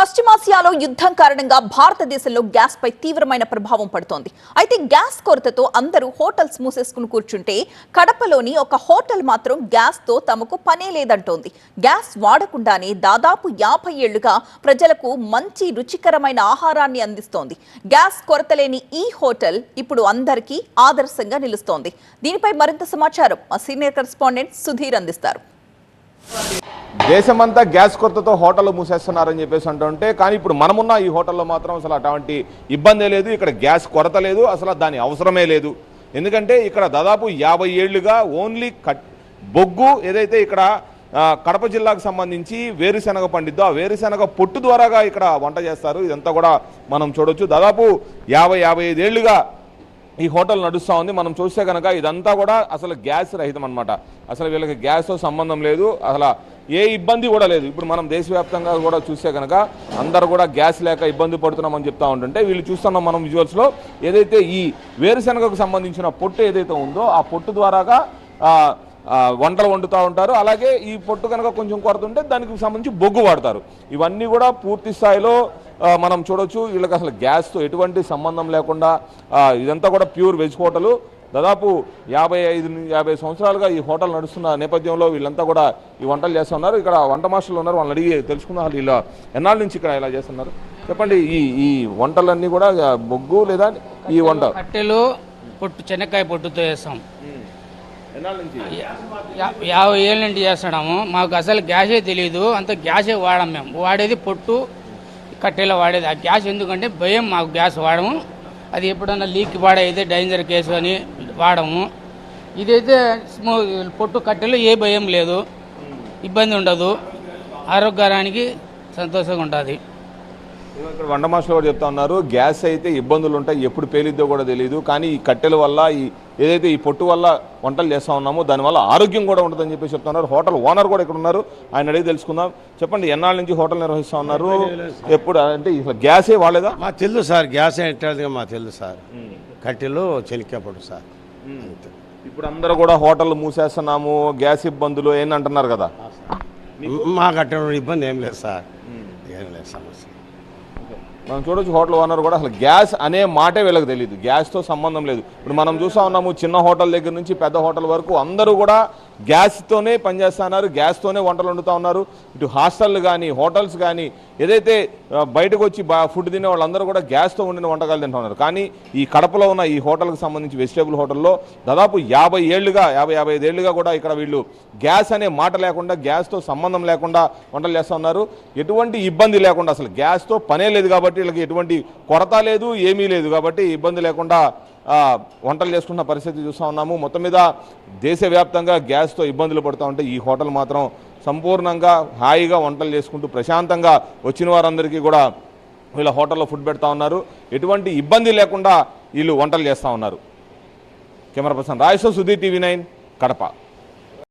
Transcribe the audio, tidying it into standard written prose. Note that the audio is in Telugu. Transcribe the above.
పశ్చిమాసియాలో యుద్ధం కారణంగా భారతదేశంలో గ్యాస్ పై తీవ్రమైన ప్రభావం పడుతోంది. అయితే గ్యాస్ కొరతతో అందరూ హోటల్స్ మూసేసుకుని కూర్చుంటే కడపలోని ఒక హోటల్ మాత్రం గ్యాస్ తో తమకు పనే లేదంటోంది. గ్యాస్ వాడకుండానే దాదాపు 50 ఏళ్లుగా ప్రజలకు మంచి రుచికరమైన ఆహారాన్ని అందిస్తోంది. గ్యాస్ కొరత లేని ఈ హోటల్ ఇప్పుడు అందరికీ ఆదర్శంగా నిలుస్తోంది. దీనిపై మరింత సమాచారం మా సీనియర్ కరెస్పాండెంట్ సుధీర్ అందిస్తారు. దేశమంతా గ్యాస్ కొరతతో హోటళ్ళు మూసేస్తున్నారని చెప్పేసి అంటుంటే, కానీ ఇప్పుడు మనమున్న ఈ హోటల్లో మాత్రం అసలు అటువంటి ఇబ్బందే లేదు. ఇక్కడ గ్యాస్ కొరత లేదు, అసలు దాని అవసరమే లేదు. ఎందుకంటే ఇక్కడ దాదాపు 50 ఏళ్లుగా ఓన్లీ బొగ్గు ఏదైతే ఇక్కడ కడప జిల్లాకు సంబంధించి వేరుశెనగ పండిద్దో ఆ వేరుశెనగ పొట్టు ద్వారాగా ఇక్కడ వంట చేస్తారు. ఇదంతా కూడా మనం చూడొచ్చు. దాదాపు 50-55 ఏళ్లుగా ఈ హోటల్ నడుస్తూ ఉంది. మనం చూస్తే కనుక ఇదంతా కూడా అసలు గ్యాస్ రహితం అనమాట. అసలు వీళ్ళకి గ్యాస్తో సంబంధం లేదు, అసలు ఏ ఇబ్బంది కూడా లేదు. ఇప్పుడు మనం దేశవ్యాప్తంగా కూడా చూస్తే కనుక అందరూ కూడా గ్యాస్ లేక ఇబ్బంది పడుతున్నామని చెప్తా ఉంటుంటే, వీళ్ళు చూస్తున్నాం మనం విజువల్స్లో ఏదైతే ఈ వేరుశెనగకు సంబంధించిన పొట్టు ఏదైతే ఉందో ఆ పొట్టు ద్వారాగా వంటలు వండుతూ ఉంటారు. అలాగే ఈ పొట్టు కనుక కొంచెం కొరత ఉంటే దానికి సంబంధించి బొగ్గు వాడతారు. ఇవన్నీ కూడా పూర్తి స్థాయిలో మనం చూడొచ్చు. వీళ్ళకి అసలు గ్యాస్తో ఎటువంటి సంబంధం లేకుండా ఇదంతా కూడా ప్యూర్ వెజ్ హోటలు. దాదాపు 55-50 సంవత్సరాలుగా ఈ హోటల్ నడుస్తున్న నేపథ్యంలో వీళ్ళంతా కూడా ఈ వంటలు చేస్తున్నారు. ఇక్కడ వంట మాస్టర్లు ఉన్నారు, వాళ్ళని అడిగి తెలుసుకుందాం. వీళ్ళు ఎన్నాళ్ళ నుంచి ఇక్కడ ఇలా చేస్తున్నారు చెప్పండి. ఈ వంటలన్నీ కూడా బొగ్గు లేదా ఈ వంట కట్టెలు పొట్టు చెనక్కాయ పొట్టుతో చేస్తాం. 50 ఏళ్ళ నుండి చేస్తున్నాము. మాకు అసలు గ్యాసే తెలియదు, అంత గ్యాసే వాడాం. మేము వాడేది పొట్టు కట్టెలో వాడేది. ఆ గ్యాస్ ఎందుకంటే భయం, మాకు గ్యాస్ వాడము. అది ఎప్పుడన్నా లీక్ వాడైతే డేంజర్ కేసు అని వాడము. ఇదైతే పొట్టు కట్టెలు ఏ భయం లేదు, ఇబ్బంది ఉండదు, ఆరోగ్యానికి సంతోషంగా ఉంటుంది. ఇక్కడ వంట మాస్టర్లు కూడా చెప్తా ఉన్నారు, గ్యాస్ అయితే ఇబ్బందులు ఉంటాయి, ఎప్పుడు పేలిద్దో కూడా తెలియదు. కానీ ఈ కట్టెల వల్ల ఏదైతే ఈ పొట్టు వల్ల వంటలు చేస్తూ ఉన్నామో దానివల్ల ఆరోగ్యం కూడా ఉంటుందని చెప్పి చెప్తున్నారు. హోటల్ ఓనర్ కూడా ఇక్కడ ఉన్నారు, ఆయన అడిగి తెలుసుకుందాం. చెప్పండి, ఎన్నాళ్ళ నుంచి హోటల్ నిర్వహిస్తూ ఉన్నారు? ఎప్పుడు అంటే ఇట్లా గ్యాసే వాడలేదా? మాకు తెలుసు సార్, గ్యాస్ ఏంటది మాకు తెలుసు సార్. కట్టెలు చెనిక్కాపడు సార్. ఇప్పుడు అందరూ కూడా హోటల్ మూసేస్తున్నాము, గ్యాస్ ఇబ్బందులు ఏంటంటున్నారు కదా. మాకు అట్ట ఇబ్బంది ఏం లేదు సార్, ఏం లేదు సమస్య. మనం చూడొచ్చు హోటల్ ఓనర్ కూడా అసలు గ్యాస్ అనే మాటే వీళ్ళకి తెలియదు, గ్యాస్తో సంబంధం లేదు. ఇప్పుడు మనం చూస్తూ ఉన్నాము, చిన్న హోటల్ దగ్గర నుంచి పెద్ద హోటల్ వరకు అందరూ కూడా గ్యాస్తోనే పనిచేస్తున్నారు, గ్యాస్తోనే వంటలు వండుతూ ఉన్నారు. ఇటు హాస్టళ్ళు కానీ హోటల్స్ కానీ ఏదైతే బయటకు వచ్చి ఫుడ్ తినే వాళ్ళందరూ కూడా గ్యాస్తో వండిన వంటకాలు తింటూ ఉన్నారు. కానీ ఈ కడపలో ఉన్న ఈ హోటల్కి సంబంధించి వెజిటేబుల్ హోటల్లో దాదాపు 50-55 ఏళ్లుగా కూడా ఇక్కడ వీళ్ళు గ్యాస్ అనే మాట లేకుండా, గ్యాస్తో సంబంధం లేకుండా వంటలు చేస్తూ ఉన్నారు. ఎటువంటి ఇబ్బంది లేకుండా, అసలు గ్యాస్తో పనే లేదు కాబట్టి వీళ్ళకి ఎటువంటి కొరత లేదు, ఏమీ లేదు కాబట్టి ఇబ్బంది లేకుండా వంటలు చేసుకున్న పరిస్థితి చూస్తూ ఉన్నాము. మొత్తం మీద దేశవ్యాప్తంగా గ్యాస్తో ఇబ్బందులు పడుతూ ఉంటే ఈ హోటల్ మాత్రం సంపూర్ణంగా హాయిగా వంటలు చేసుకుంటూ ప్రశాంతంగా వచ్చిన వారందరికీ కూడా వీళ్ళ హోటల్లో ఫుడ్ పెడతా ఉన్నారు. ఎటువంటి ఇబ్బంది లేకుండా వీళ్ళు వంటలు చేస్తూ ఉన్నారు. Camera person Rajesh, Sudheer, TV9 Kadapa.